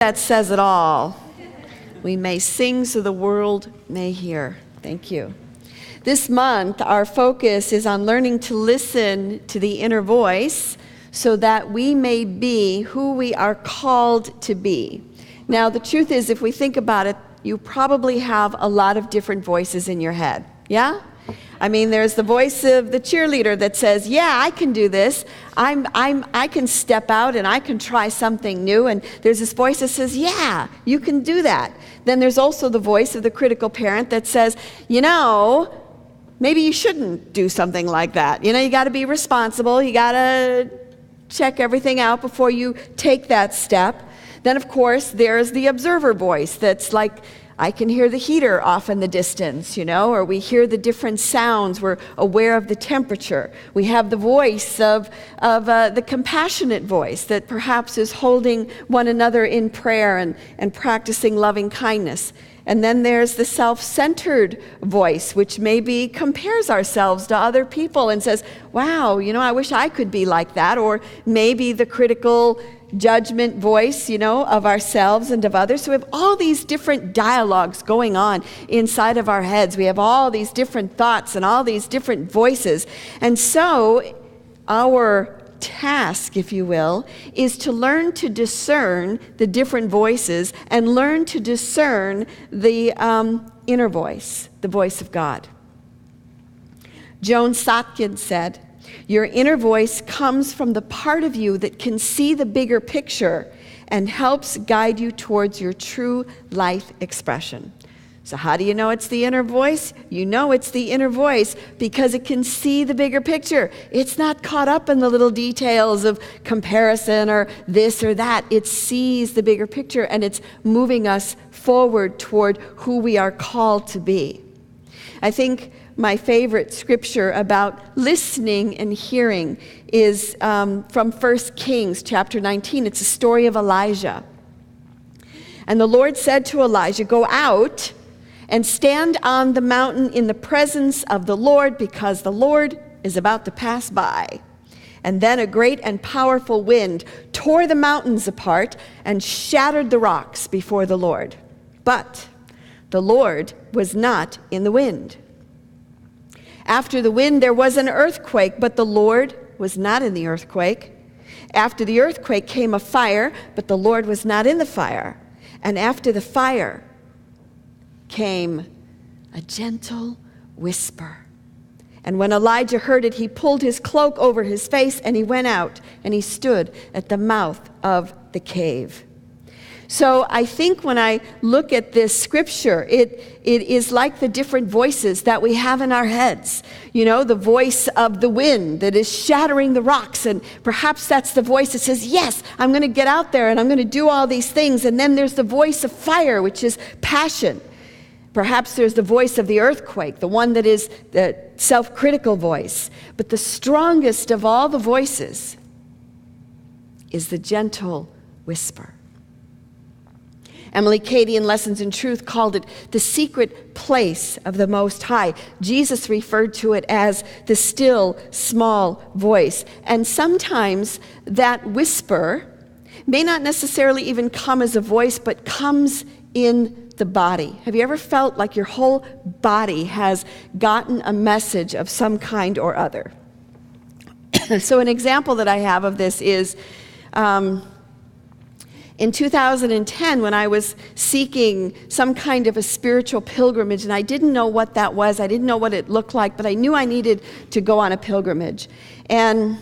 That says it all. We may sing so the world may hear. Thank you. This month, our focus is on learning to listen to the inner voice so that we may be who we are called to be. Now, the truth is, if we think about it, you probably have a lot of different voices in your head. Yeah? I mean, there's the voice of the cheerleader that says, yeah, I can do this. I can step out and I can try something new. And there's this voice that says, yeah, you can do that. Then there's also the voice of the critical parent that says, you know, maybe you shouldn't do something like that. You know, you got to be responsible. You got to check everything out before you take that step. Then, of course, there's the observer voice that's like, I can hear the heater off in the distance, you know, or we hear the different sounds. We're aware of the temperature. We have the voice of the compassionate voice that perhaps is holding one another in prayer and practicing loving kindness. And then there's the self-centered voice, which maybe compares ourselves to other people and says, wow, you know, I wish I could be like that. Or maybe the critical judgment voice, you know, of ourselves and of others. So we have all these different dialogues going on inside of our heads. We have all these different thoughts and all these different voices. And so our task, if you will, is to learn to discern the different voices and learn to discern the inner voice, the voice of God. Joan Sotkin said, your inner voice comes from the part of you that can see the bigger picture and helps guide you towards your true life expression. So how do you know it's the inner voice? You know it's the inner voice because it can see the bigger picture. It's not caught up in the little details of comparison or this or that. It sees the bigger picture and it's moving us forward toward who we are called to be. I think my favorite scripture about listening and hearing is from 1 Kings chapter 19. It's a story of Elijah. And the Lord said to Elijah, go out and stand on the mountain in the presence of the Lord because the Lord is about to pass by. And then a great and powerful wind tore the mountains apart and shattered the rocks before the Lord. But the Lord was not in the wind. After the wind, there was an earthquake, but the Lord was not in the earthquake. After the earthquake came a fire, but the Lord was not in the fire. And after the fire came a gentle whisper. And when Elijah heard it, he pulled his cloak over his face, and he went out, and he stood at the mouth of the cave. So I think when I look at this scripture, it is like the different voices that we have in our heads. You know, the voice of the wind that is shattering the rocks, and perhaps that's the voice that says, yes, I'm going to get out there and I'm going to do all these things. And then there's the voice of fire, which is passion. Perhaps there's the voice of the earthquake, the one that is the self-critical voice. But the strongest of all the voices is the gentle whisper. Emily Cady in Lessons in Truth called it the secret place of the Most High. Jesus referred to it as the still, small voice. And sometimes that whisper may not necessarily even come as a voice, but comes in the body. Have you ever felt like your whole body has gotten a message of some kind or other? So an example that I have of this is in 2010, when I was seeking some kind of a spiritual pilgrimage, and I didn't know what that was, I didn't know what it looked like, but I knew I needed to go on a pilgrimage. And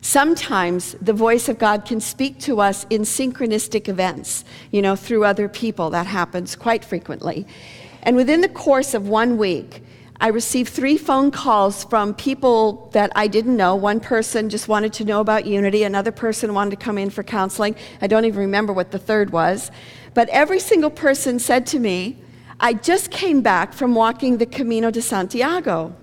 sometimes the voice of God can speak to us in synchronistic events, you know, through other people. That happens quite frequently. And within the course of 1 week, I received 3 phone calls from people that I didn't know. One person just wanted to know about unity. Another person wanted to come in for counseling. I don't even remember what the third was. But every single person said to me, I just came back from walking the Camino de Santiago.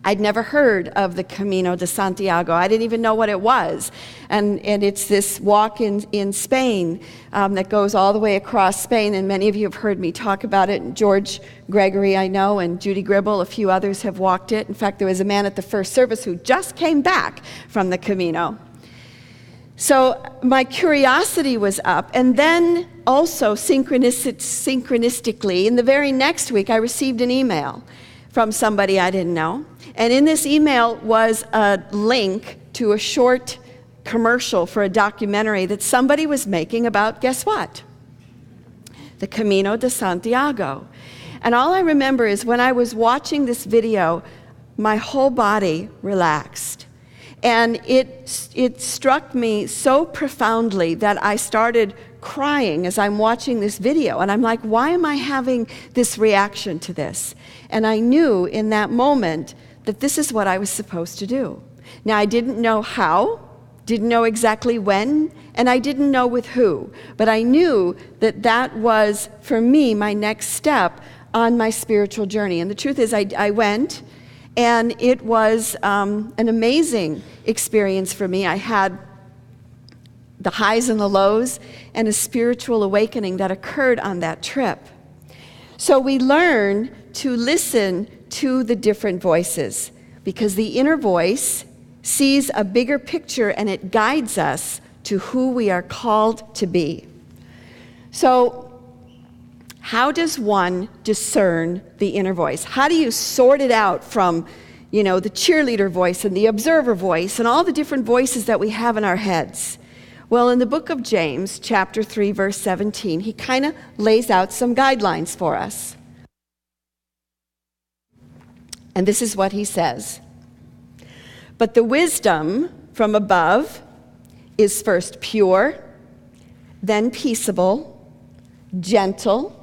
I'd never heard of the Camino de Santiago. I didn't even know what it was. And it's this walk in Spain that goes all the way across Spain, and many of you have heard me talk about it. George Gregory, I know, and Judy Gribble, a few others have walked it. In fact, there was a man at the first service who just came back from the Camino. So my curiosity was up, and then also synchronistically, in the very next week, I received an email from somebody I didn't know. And in this email was a link to a short commercial for a documentary that somebody was making about, guess what? The Camino de Santiago. And all I remember is when I was watching this video, my whole body relaxed. And it struck me so profoundly that I started crying as I'm watching this video. And I'm like, why am I having this reaction to this? And I knew in that moment that this is what I was supposed to do. Now, I didn't know how, didn't know exactly when, and I didn't know with who. But I knew that that was, for me, my next step on my spiritual journey. And the truth is, I went. And it was an amazing experience for me. I had the highs and the lows and a spiritual awakening that occurred on that trip. So we learn to listen to the different voices because the inner voice sees a bigger picture and it guides us to who we are called to be. So how does one discern the inner voice? How do you sort it out from, the cheerleader voice and the observer voice and all the different voices that we have in our heads? Well, in the book of James, chapter 3, verse 17, he kind of lays out some guidelines for us. And this is what he says. But the wisdom from above is first pure, then peaceable, gentle,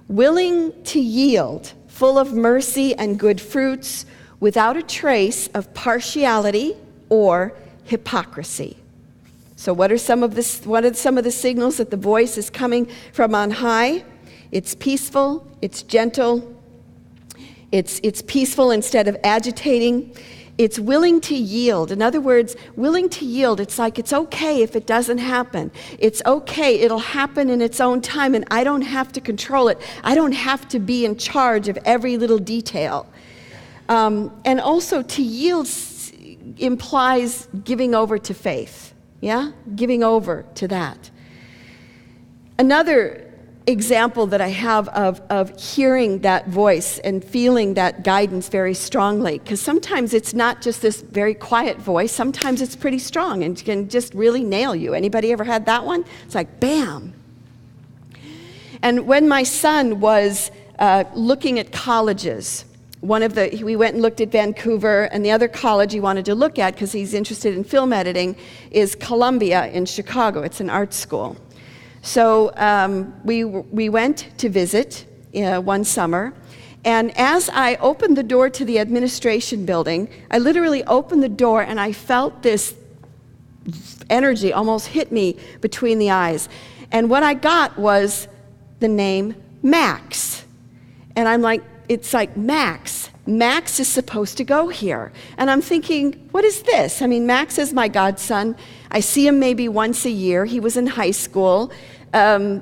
willing to yield, full of mercy and good fruits, without a trace of partiality or hypocrisy. So what are some of the signals that the voice is coming from on high? It's peaceful, it's gentle, it's peaceful instead of agitating. It's willing to yield. In other words, willing to yield. It's like it's okay if it doesn't happen. It's okay. It'll happen in its own time, and I don't have to control it. I don't have to be in charge of every little detail. And also, to yield implies giving over to faith. Yeah? Giving over to that. Another example that I have of hearing that voice and feeling that guidance very strongly, because sometimes it's not just this very quiet voice, sometimes it's pretty strong and can just really nail you. Anybody ever had that one? It's like, bam. And when my son was looking at colleges, we went and looked at Vancouver, and the other college he wanted to look at, because he's interested in film editing, is Columbia in Chicago. It's an art school. So we went to visit one summer, and as I opened the door to the administration building, I literally opened the door and I felt this energy almost hit me between the eyes. And what I got was the name Max. And I'm like, it's like Max. Max is supposed to go here. And I'm thinking, what is this? I mean, Max is my godson. I see him maybe once a year. He was in high school.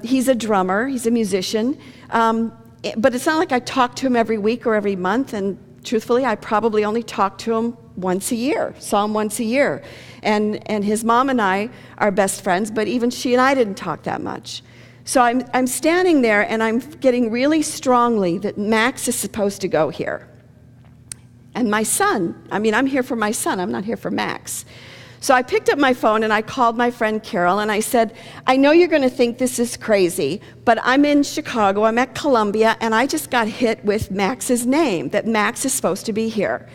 He's a drummer. He's a musician. But it's not like I talk to him every week or every month. And truthfully, I probably only talk to him once a year, saw him once a year. And his mom and I are best friends, but even she and I didn't talk that much. So I'm standing there, and I'm getting really strongly that Max is supposed to go here. And my son, I'm here for my son. I'm not here for Max. So I picked up my phone and I called my friend Carol and I said, I know you're going to think this is crazy, but I'm in Chicago, I'm at Columbia, and I just got hit with Max's name, that Max is supposed to be here.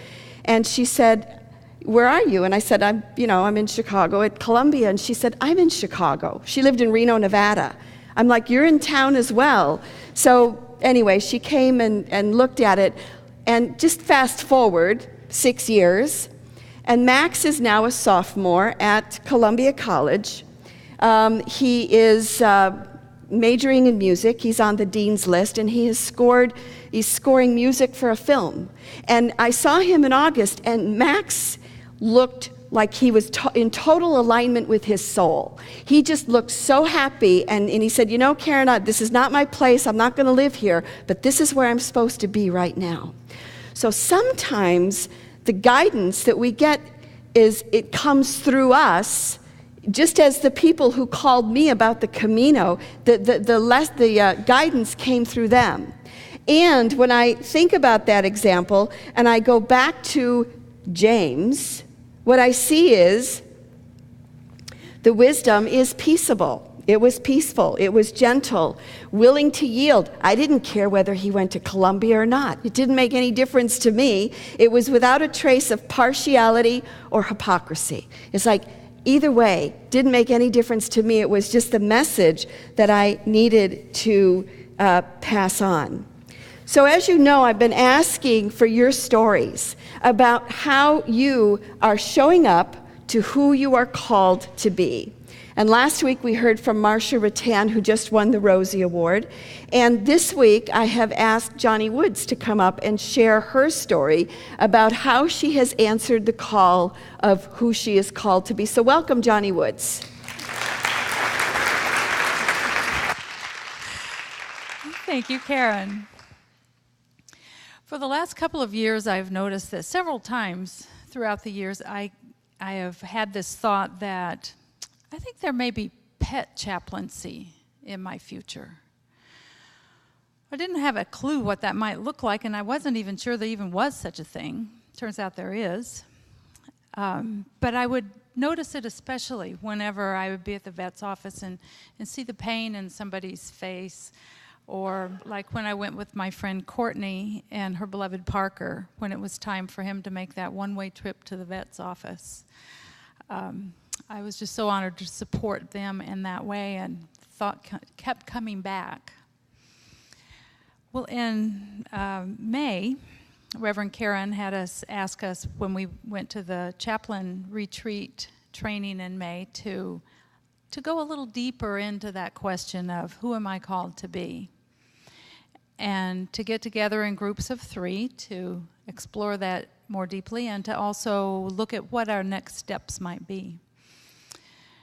And she said, where are you? And I said, I'm in Chicago at Columbia. And she said, I'm in Chicago. She lived in Reno, Nevada. I'm like, you're in town as well. So anyway, she came and looked at it, and just fast forward 6 years, and Max is now a sophomore at Columbia College. He is majoring in music. He's on the dean's list, and he's scoring music for a film. And I saw him in August, and Max looked like he was in total alignment with his soul. He just looked so happy, and he said, Karen, this is not my place. I'm not going to live here, but this is where I'm supposed to be right now. So sometimes the guidance that we get it comes through us, just as the people who called me about the Camino, the guidance came through them. And when I think about that example, and I go back to James, what I see is the wisdom is peaceable. It was peaceful. It was gentle, willing to yield. I didn't care whether he went to Columbia or not. It didn't make any difference to me. It was without a trace of partiality or hypocrisy. It's like, either way, didn't make any difference to me. It was just the message that I needed to pass on. So as you know, I've been asking for your stories about how you are showing up to who you are called to be. And last week we heard from Marcia Rattan, who just won the Rosie Award. And this week I have asked Johnny Woods to come up and share her story about how she has answered the call of who she is called to be. So welcome, Johnny Woods. Thank you, Karen. For the last couple of years, I've noticed that several times throughout the years, I have had this thought that I think there may be pet chaplaincy in my future. I didn't have a clue what that might look like, and I wasn't even sure there even was such a thing. Turns out there is. But I would notice it especially whenever I would be at the vet's office and see the pain in somebody's face, or like when I went with my friend Courtney and her beloved Parker when it was time for him to make that one-way trip to the vet's office. I was just so honored to support them in that way, and thought kept coming back. Well, in May, Reverend Karen had us ask us when we went to the chaplain retreat training in May to go a little deeper into that question of who am I called to be, and to get together in groups of 3 to explore that more deeply, and to also look at what our next steps might be.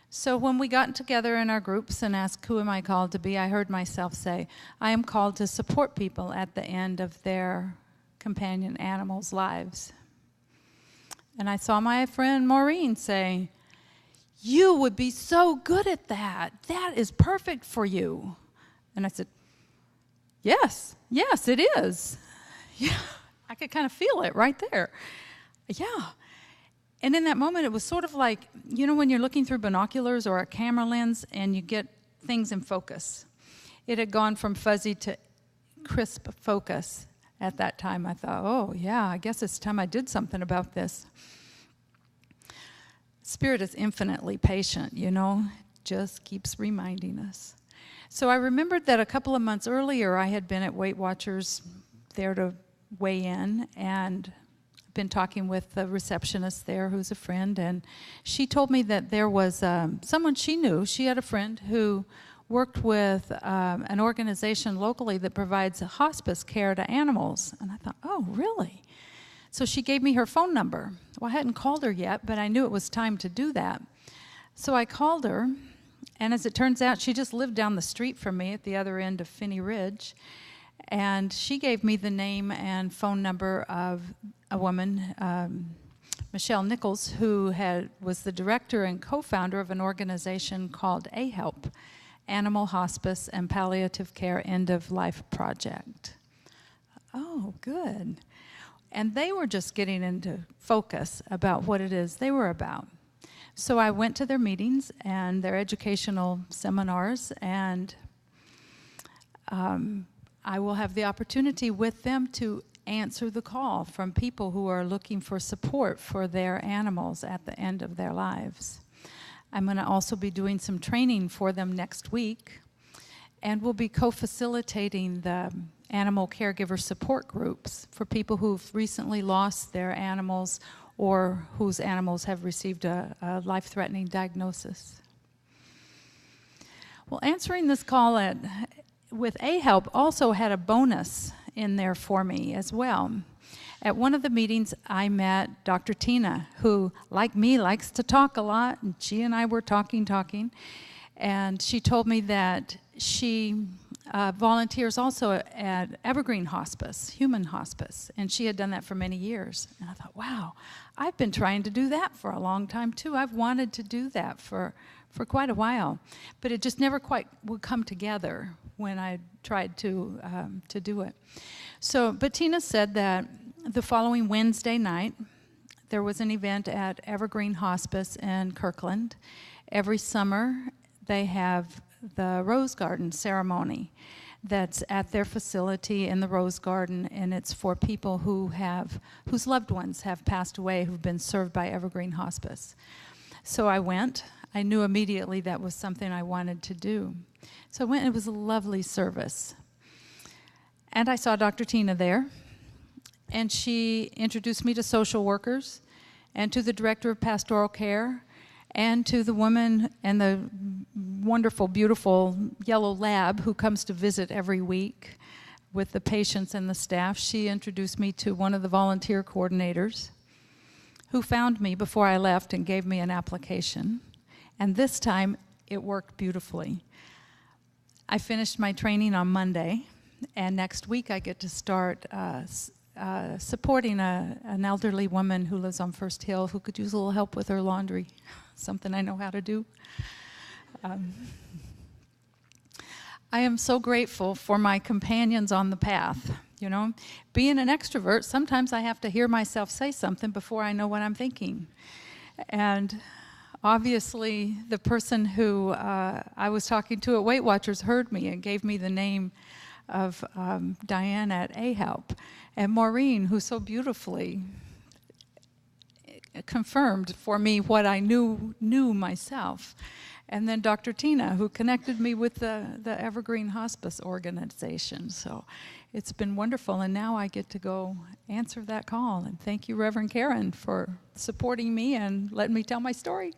So when we got together in our groups and asked, who am I called to be, I heard myself say, I am called to support people at the end of their companion animals' lives. And I saw my friend Maureen say, you would be so good at that. That is perfect for you. And I said, yes, it is. Yeah, I could kind of feel it right there. Yeah. And in that moment, it was sort of like, you know, when you're looking through binoculars or a camera lens and you get things in focus. It had gone from fuzzy to crisp focus at that time. I thought, oh, yeah, I guess it's time I did something about this. Spirit is infinitely patient, you know, just keeps reminding us. So I remembered that a couple of months earlier, I had been at Weight Watchers there to weigh in, and been talking with the receptionist there who's a friend, and she told me that there was someone she knew. She had a friend who worked with an organization locally that provides hospice care to animals. And I thought, oh, really? So she gave me her phone number. Well, I hadn't called her yet, but I knew it was time to do that. So I called her, and as it turns out, she just lived down the street from me at the other end of Finney Ridge. And she gave me the name and phone number of a woman, Michelle Nichols, who was the director and co-founder of an organization called AHELP, Animal Hospice and Palliative Care End of Life Project. Oh, good. And they were just getting into focus about what it is they were about. So I went to their meetings and their educational seminars, and I will have the opportunity with them to answer the call from people who are looking for support for their animals at the end of their lives. I'm going to also be doing some training for them next week, and we'll be co-facilitating the animal caregiver support groups for people who've recently lost their animals or whose animals have received a life-threatening diagnosis. Well, answering this call with AHELP also had a bonus in there for me as well. At one of the meetings, I met Dr. Tina, who, like me, likes to talk a lot, and she and I were talking, and she told me that she volunteers also at Evergreen Hospice, Human Hospice, and she had done that for many years. And I thought, wow, I've been trying to do that for a long time too. I've wanted to do that for quite a while, but it just never quite would come together when I tried to do it. So, but Tina said that the following Wednesday night, there was an event at Evergreen Hospice in Kirkland. Every summer, they have the Rose Garden ceremony that's at their facility in the Rose Garden, and it's for people whose loved ones have passed away, who've been served by Evergreen Hospice. So I went. I knew immediately that was something I wanted to do. So I went, and it was a lovely service. And I saw Dr. Tina there, and she introduced me to social workers and to the director of pastoral care and to the woman and the wonderful, beautiful yellow lab who comes to visit every week with the patients and the staff. She introduced me to one of the volunteer coordinators who found me before I left and gave me an application. And this time, it worked beautifully. I finished my training on Monday, and next week I get to start supporting an elderly woman who lives on First Hill who could use a little help with her laundry, something I know how to do. I am so grateful for my companions on the path. You know, being an extrovert, sometimes I have to hear myself say something before I know what I'm thinking. And obviously, the person who I was talking to at Weight Watchers heard me and gave me the name of Diane at A-Help, and Maureen, who so beautifully confirmed for me what I knew myself. And then Dr. Tina, who connected me with the Evergreen Hospice organization. So it's been wonderful, and now I get to go answer that call. And thank you, Reverend Karen, for supporting me and letting me tell my story.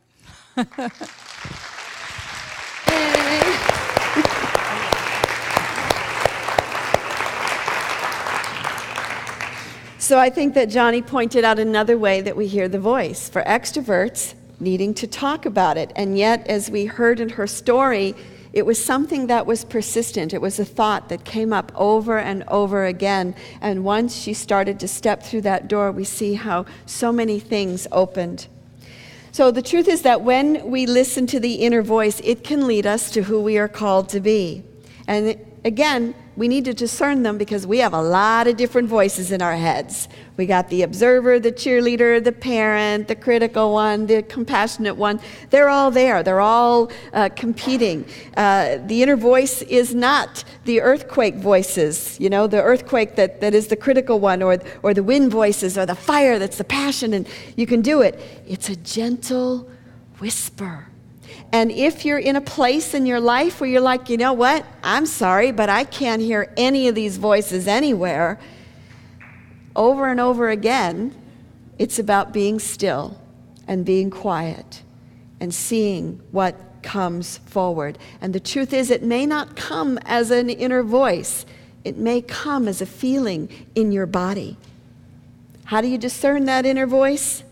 So I think that Johnny pointed out another way that we hear the voice. For extroverts, needing to talk about it. And yet, as we heard in her story, it was something that was persistent. It was a thought that came up over and over again. And once she started to step through that door, we see how so many things opened. So the truth is that when we listen to the inner voice, it can lead us to who we are called to be. And again, we need to discern them because we have a lot of different voices in our heads. We got the observer, the cheerleader, the parent, the critical one, the compassionate one. They're all there. They're all competing. The inner voice is not the earthquake voices, you know, the earthquake that is the critical one, or the wind voices, or the fire that's the passion, and you can do it. It's a gentle whisper. And if you're in a place in your life where you're like, you know what, I'm sorry, but I can't hear any of these voices anywhere, over and over again, it's about being still and being quiet and seeing what comes forward. And the truth is, it may not come as an inner voice. It may come as a feeling in your body. How do you discern that inner voice?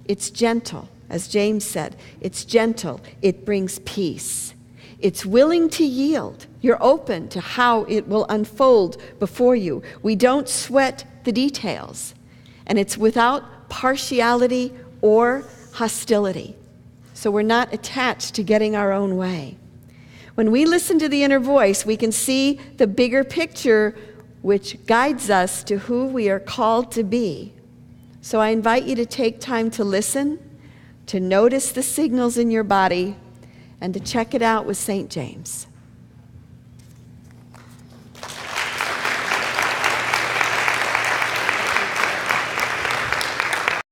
It's gentle. As James said, it's gentle, it brings peace. It's willing to yield. You're open to how it will unfold before you. We don't sweat the details. And it's without partiality or hostility. So we're not attached to getting our own way. When we listen to the inner voice, we can see the bigger picture which guides us to who we are called to be. So I invite you to take time to listen, to notice the signals in your body, and to check it out with St. James.